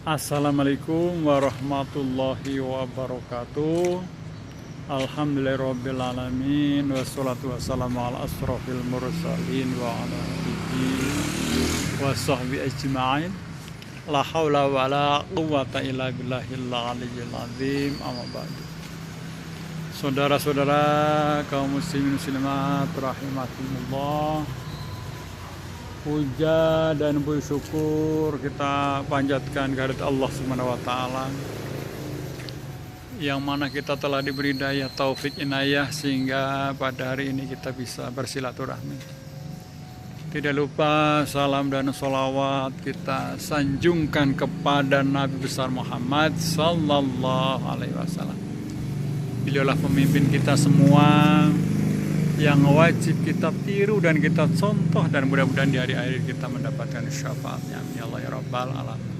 Assalamualaikum warahmatullahi wabarakatuh. Alhamdulillahirrabbilalamin. Wassalatu wassalamu ala asrafil mursalin wa ala alihi wa sahbihi ajma'in. La hawla wa la quwwata illa billahil aliyyil azim. Amma ba'du. Saudara-saudara kaum muslimin muslimat rahimakumullah, puja dan puji syukur kita panjatkan kehadirat Allah Subhanahu wa taala, yang mana kita telah diberi daya taufik inayah sehingga pada hari ini kita bisa bersilaturahmi. Tidak lupa salam dan sholawat kita sanjungkan kepada Nabi besar Muhammad sallallahu alaihi wasallam. Beliaulah pemimpin kita semua yang wajib kita tiru dan kita contoh, dan mudah-mudahan di hari akhir kita mendapatkan syafaatnya. Ya Allah ya Rabbal Alamin.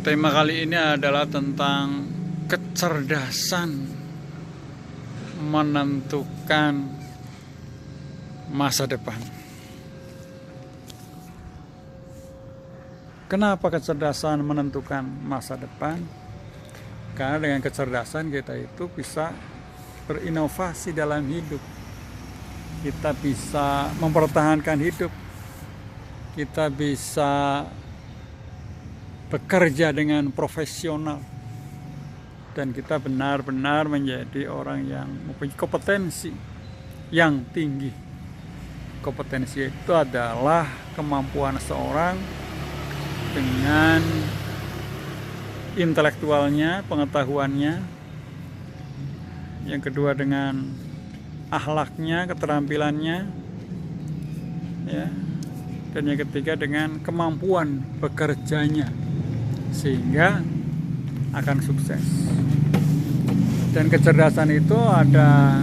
Tema kali ini adalah tentang kecerdasan menentukan masa depan. Kenapa kecerdasan menentukan masa depan? Karena dengan kecerdasan kita itu bisa berinovasi dalam hidup, kita bisa mempertahankan hidup, kita bisa bekerja dengan profesional, dan kita benar-benar menjadi orang yang mempunyai kompetensi yang tinggi. Kompetensi itu adalah kemampuan seorang dengan intelektualnya, pengetahuannya, yang kedua dengan akhlaknya, keterampilannya, ya, dan yang ketiga dengan kemampuan bekerjanya, sehingga akan sukses. Dan kecerdasan itu ada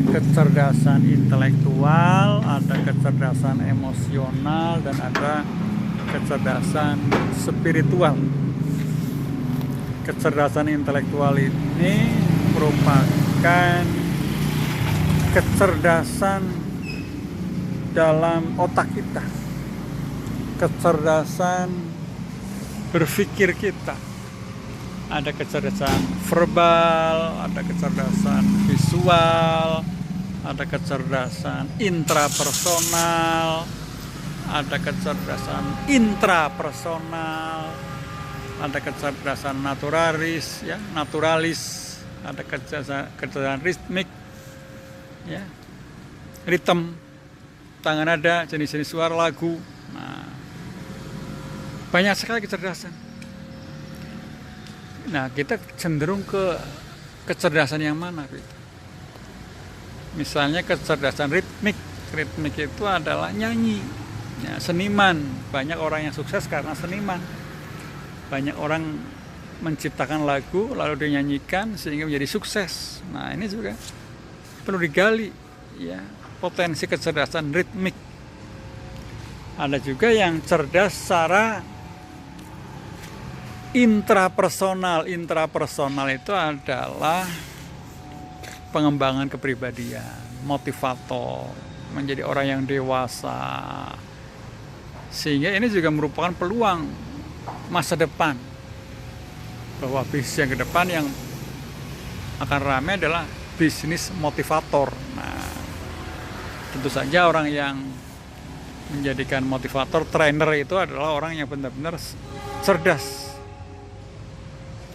kecerdasan intelektual, ada kecerdasan emosional, dan ada kecerdasan spiritual. Kecerdasan intelektual ini merupakan kecerdasan dalam otak kita, kecerdasan berpikir kita. Ada kecerdasan verbal, ada kecerdasan visual, ada kecerdasan intrapersonal, ada kecerdasan intrapersonal, ada kecerdasan naturalis, ya, naturalis, ada kecerdasan ritmik, ya, ritme, tangan nada, jenis-jenis suara lagu. Nah, banyak sekali kecerdasan. Nah, kita cenderung ke kecerdasan yang mana, gitu. Misalnya kecerdasan ritmik. Ritmik itu adalah nyanyi, ya, seniman. Banyak orang yang sukses karena seniman. Banyak orang menciptakan lagu lalu dinyanyikan sehingga menjadi sukses. Nah, ini juga perlu digali, ya, potensi kecerdasan ritmik. Ada juga yang cerdas secara intrapersonal. Intrapersonal itu adalah pengembangan kepribadian, motivator, menjadi orang yang dewasa. Sehingga ini juga merupakan peluang masa depan, bahwa bisnis yang ke depan yang akan ramai adalah bisnis motivator. Nah, tentu saja orang yang menjadikan motivator, trainer itu adalah orang yang benar-benar cerdas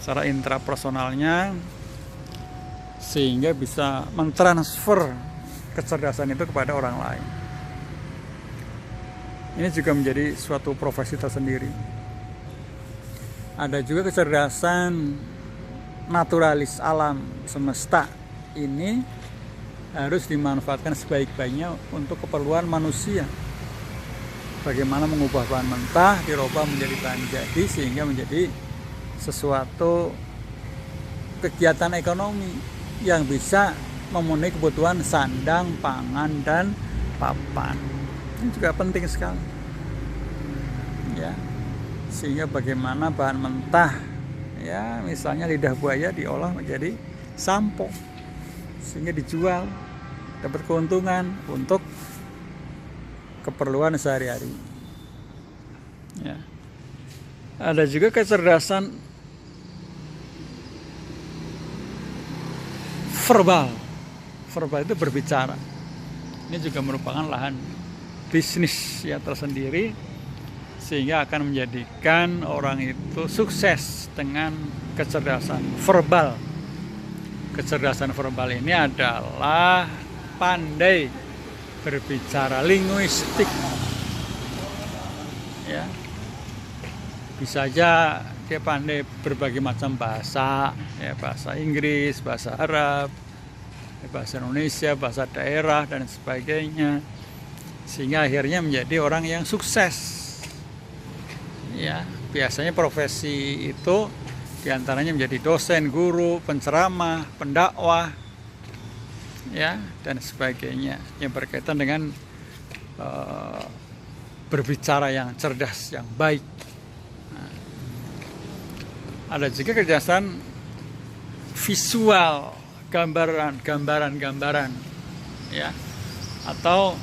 secara intrapersonalnya, sehingga bisa mentransfer kecerdasan itu kepada orang lain. Ini juga menjadi suatu profesi tersendiri. Ada juga kecerdasan naturalis, alam semesta. Ini harus dimanfaatkan sebaik-baiknya untuk keperluan manusia. Bagaimana mengubah bahan mentah dirubah menjadi bahan jadi, sehingga menjadi sesuatu kegiatan ekonomi yang bisa memenuhi kebutuhan sandang, pangan, dan papan. Ini juga penting sekali, ya. Sehingga bagaimana bahan mentah, ya, misalnya lidah buaya diolah menjadi sampo, sehingga dijual, dapat keuntungan untuk keperluan sehari-hari. Ya. Ada juga kecerdasan verbal. Verbal itu berbicara. Ini juga merupakan lahan bisnis ya tersendiri, sehingga akan menjadikan orang itu sukses dengan kecerdasan verbal. Kecerdasan verbal ini adalah pandai berbicara linguistik. Ya. Bisa aja dia pandai berbagai macam bahasa, ya, bahasa Inggris, bahasa Arab, bahasa Indonesia, bahasa daerah dan sebagainya, sehingga akhirnya menjadi orang yang sukses. Ya, biasanya profesi itu diantaranya menjadi dosen, guru, penceramah, pendakwah, ya, dan sebagainya yang berkaitan dengan berbicara yang cerdas, yang baik. Nah, ada juga kecerdasan visual, gambaran, ya, atau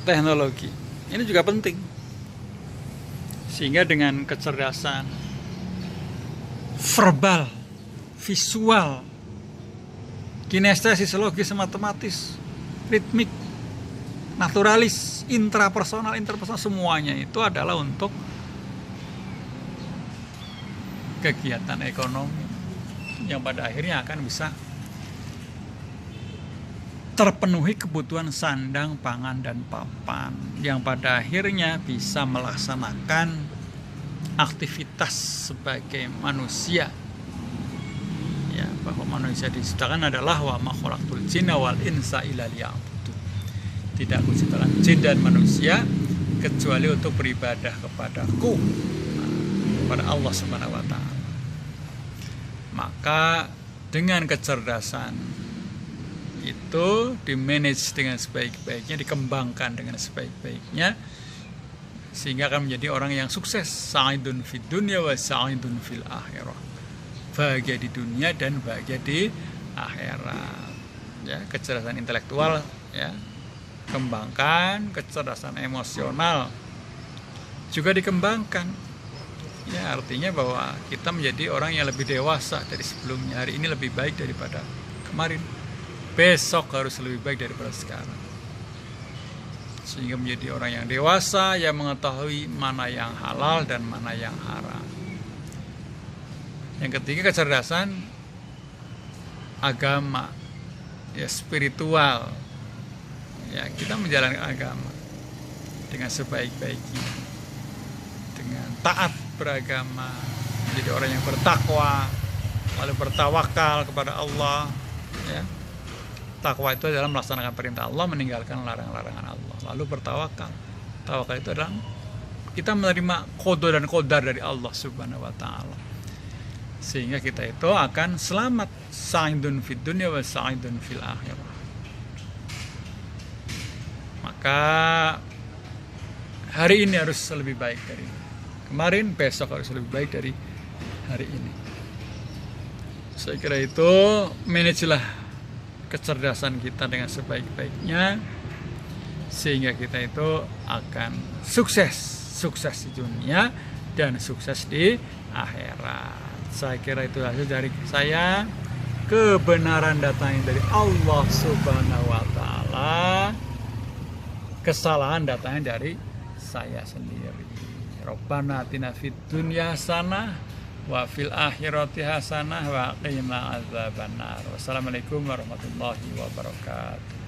teknologi. Ini juga penting. Sehingga dengan kecerdasan verbal, visual, kinestesis, logis, matematis, ritmik, naturalis, interpersonal, semuanya itu adalah untuk kegiatan ekonomi yang pada akhirnya akan bisa terpenuhi kebutuhan sandang, pangan, dan papan, yang pada akhirnya bisa melaksanakan aktivitas sebagai manusia. Ya, bahwa manusia diciptakan adalah wa ma khalaqtul jinna wal insa illa liya'budun. Tidak kuciptakan jin dan manusia kecuali untuk beribadah kepadaku, kepada Allah Subhanahu wa taala. Maka dengan kecerdasan itu dimanage dengan sebaik-baiknya, dikembangkan dengan sebaik-baiknya, sehingga akan menjadi orang yang sukses. Sa'idun fid dunya wa sa'idun fil akhirah. Bahagia di dunia dan bahagia di akhirat. Ya, kecerdasan intelektual, ya, kembangkan. Kecerdasan emosional juga dikembangkan. Ya, artinya bahwa kita menjadi orang yang lebih dewasa dari sebelumnya. Hari ini lebih baik daripada kemarin. Besok harus lebih baik daripada sekarang. Sehingga menjadi orang yang dewasa, yang mengetahui mana yang halal dan mana yang haram. Yang ketiga, kecerdasan agama, ya, spiritual. Ya, kita menjalankan agama dengan sebaik-baiknya, dengan taat beragama, menjadi orang yang bertakwa, lalu bertawakal kepada Allah. Ya. Takwa itu adalah melaksanakan perintah Allah, meninggalkan larangan-larangan Allah. Lalu bertawakal. Tawakal itu adalah kita menerima qada dan qadar dari Allah Subhanahu wa taala. Sehingga kita itu akan selamat, sa'idun fid dunya wa sa'idun fil akhirah. Maka hari ini harus lebih baik dari kemarin, besok harus lebih baik dari hari ini. Saya kira itu, manajelah kecerdasan kita dengan sebaik-baiknya, sehingga kita itu akan sukses di dunia dan sukses di akhirat. Saya kira itu hasil dari saya. Kebenaran datangnya dari Allah Subhanahu wa taala, kesalahan datangnya dari saya sendiri. Rabbana atina fid dunya hasanah wa fil akhirati hasanah wa qina adzabannar. Wassalamualaikum warahmatullahi wabarakatuh.